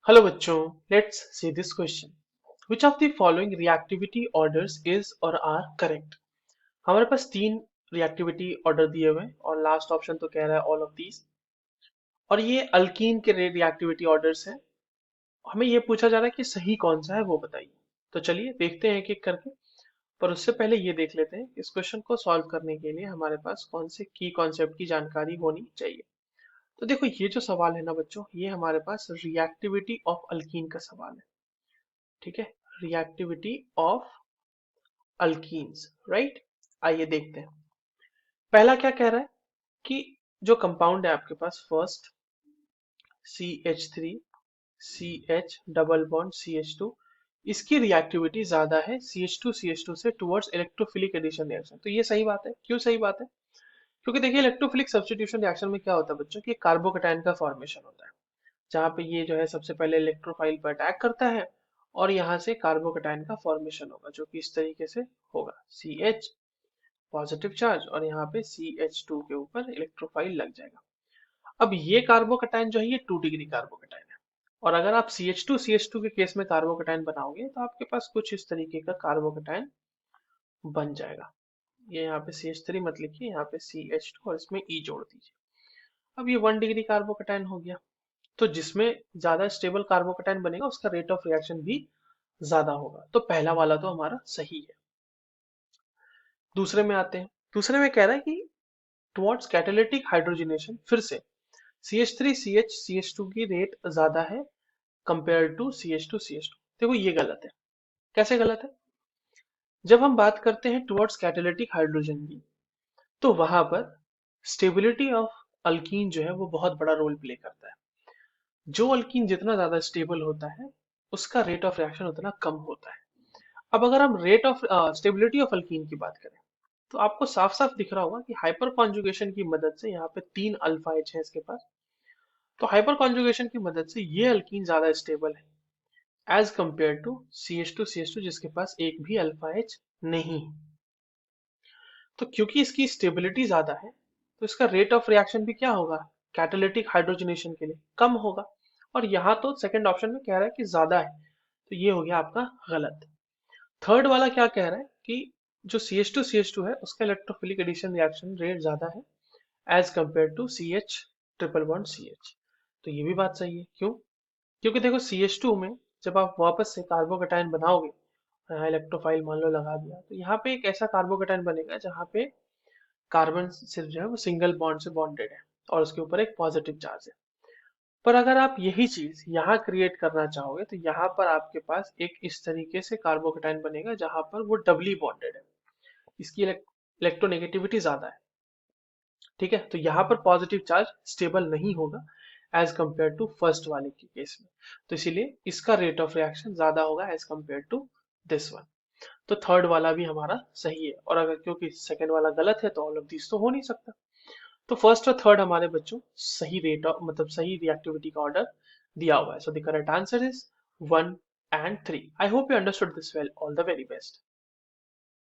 Hello बच्चों, let's see this question. Which of the following reactivity orders is और are correct. हमारे पास तीन reactivity order दिए हुए हैं और लास्ट ऑप्शन तो कह रहा है ऑल ऑफ दीज। और ये अल्कीन के रिएक्टिविटी ऑर्डर्स हैं। हमें ये पूछा जा रहा है कि सही कौन सा है वो बताइए। तो चलिए देखते हैं एक एक करके। पर उससे पहले ये देख लेते हैं इस क्वेश्चन को सॉल्व करने के लिए हमारे पास कौन से की कॉन्सेप्ट की जानकारी होनी चाहिए। तो देखो, ये जो सवाल है ना बच्चों, ये हमारे पास रिएक्टिविटी ऑफ अल्कीन का सवाल है। ठीक है, रिएक्टिविटी ऑफ अल्कीन्स, राइट। आइए देखते हैं पहला क्या कह रहा है कि जो कंपाउंड है आपके पास first CH3 CH double bond CH2, इसकी रिएक्टिविटी ज्यादा है CH2 से टुवर्ड्स इलेक्ट्रोफिलिक एडिशन रिएक्शन। तो ये सही बात है। क्यों सही बात है? क्योंकि देखिए, इलेक्ट्रोफिलिक सब्स्टिट्यूशन रिएक्शन में क्या होता है बच्चों कि कार्बोकैटायन का फॉर्मेशन होता है, जहाँ पे ये जो है सबसे पहले इलेक्ट्रोफाइल पर अटैक करता है और यहाँ से कार्बोकैटायन का फॉर्मेशन होगा, जो कि इस तरीके से होगा। CH पॉजिटिव चार्ज और यहाँ पे CH2 के ऊपर इलेक्ट्रोफाइल लग जाएगा। अब ये कार्बोकैटायन जो है ये 2 डिग्री कार्बोकैटायन है। और अगर आप CH2 के केस में कार्बोकैटायन बनाओगे तो आपके पास कुछ इस तरीके का कार्बोकैटायन बन जाएगा। ये यहाँ पे CH3 मत लिखिए, यहाँ पे CH2 और इसमें E जोड़ दीजिए। अब ये 1 डिग्री कार्बोकैटायन हो गया। तो जिसमें ज्यादा स्टेबल कार्बोकैटायन बनेगा उसका रेट ऑफ रिएक्शन भी ज्यादा होगा। तो पहला वाला तो हमारा सही है। दूसरे में आते हैं। दूसरे में कह रहा है कि टुवर्ड्स कैटालिटिक हाइड्रोजनेशन, फिर से CH3 CH CH2 की रेट ज्यादा है कंपेयर टू CH2 CH2। देखो ये गलत है। कैसे गलत है? जब हम बात करते हैं टुवर्ड्स कैटालिटिक हाइड्रोजन की, तो वहां पर स्टेबिलिटी ऑफ अल्कीन जो है वो बहुत बड़ा रोल प्ले करता है। जो अल्कीन जितना ज्यादा स्टेबल होता है उसका रेट ऑफ रिएक्शन उतना कम होता है। अब अगर हम rate of stability of alkyne की बात करें तो आपको साफ साफ दिख रहा होगा कि हाइपर कॉन्जुगेशन की मदद से यहाँ पे 3 अल्फा H है इसके पास। तो हाइपर कॉन्जुगेशन की मदद से ये अल्कीन ज्यादा स्टेबल है एज कंपेयर टू CH2 जिसके पास एक भी अल्फा H नहीं है। तो क्योंकि इसकी स्टेबिलिटी ज्यादा है तो इसका रेट ऑफ रिएक्शन भी क्या होगा, कैटालिटिक हाइड्रोजनेशन के लिए कम होगा। और यहाँ तो सेकंड ऑप्शन में कह रहा है कि ज्यादा है, तो ये हो गया आपका गलत। थर्ड वाला क्या कह रहा है कि जो CH2 है उसका इलेक्ट्रोफिलिक एडिशन रिएक्शन रेट ज्यादा है as compare to CH triple bond CH। तो ये भी बात सही है। क्यों? क्योंकि देखो CH2 में जब आप वापस से कार्बोकैटायन बनाओगे, यहाँ इलेक्ट्रोफाइल मान लो लगा दिया, तो यहाँ पे एक ऐसा कार्बोकैटायन बनेगा जहाँ पे कार्बन सिर्फ जो है वो सिंगल बॉन्ड से बॉन्डेड है और उसके ऊपर एक पॉजिटिव चार्ज है। पर अगर आप यही चीज यहाँ क्रिएट करना चाहोगे तो यहाँ पर आपके पास एक इस तरीके से कार्बोकैटायन बनेगा जहां पर वो डबली बॉन्डेड है, इसकी इलेक्ट्रोनेगेटिविटी ज्यादा है। ठीक है, तो यहाँ पर पॉजिटिव चार्ज स्टेबल नहीं होगा एज कंपेयर टू फर्स्ट वाले के केस में। तो इसीलिए इसका रेट ऑफ रिएक्शन ज्यादा होगा as compare to this one. तो थर्ड वाला भी हमारा सही है। और अगर क्योंकि सेकंड वाला गलत है तो ऑल ऑफ दिस तो हो नहीं सकता। तो फर्स्ट और थर्ड हमारे बच्चों सही रेट ऑफ मतलब सही रिएक्टिविटी का ऑर्डर दिया हुआ है। So the correct answer is 1 and 3। I hope you understood this well. All the very best.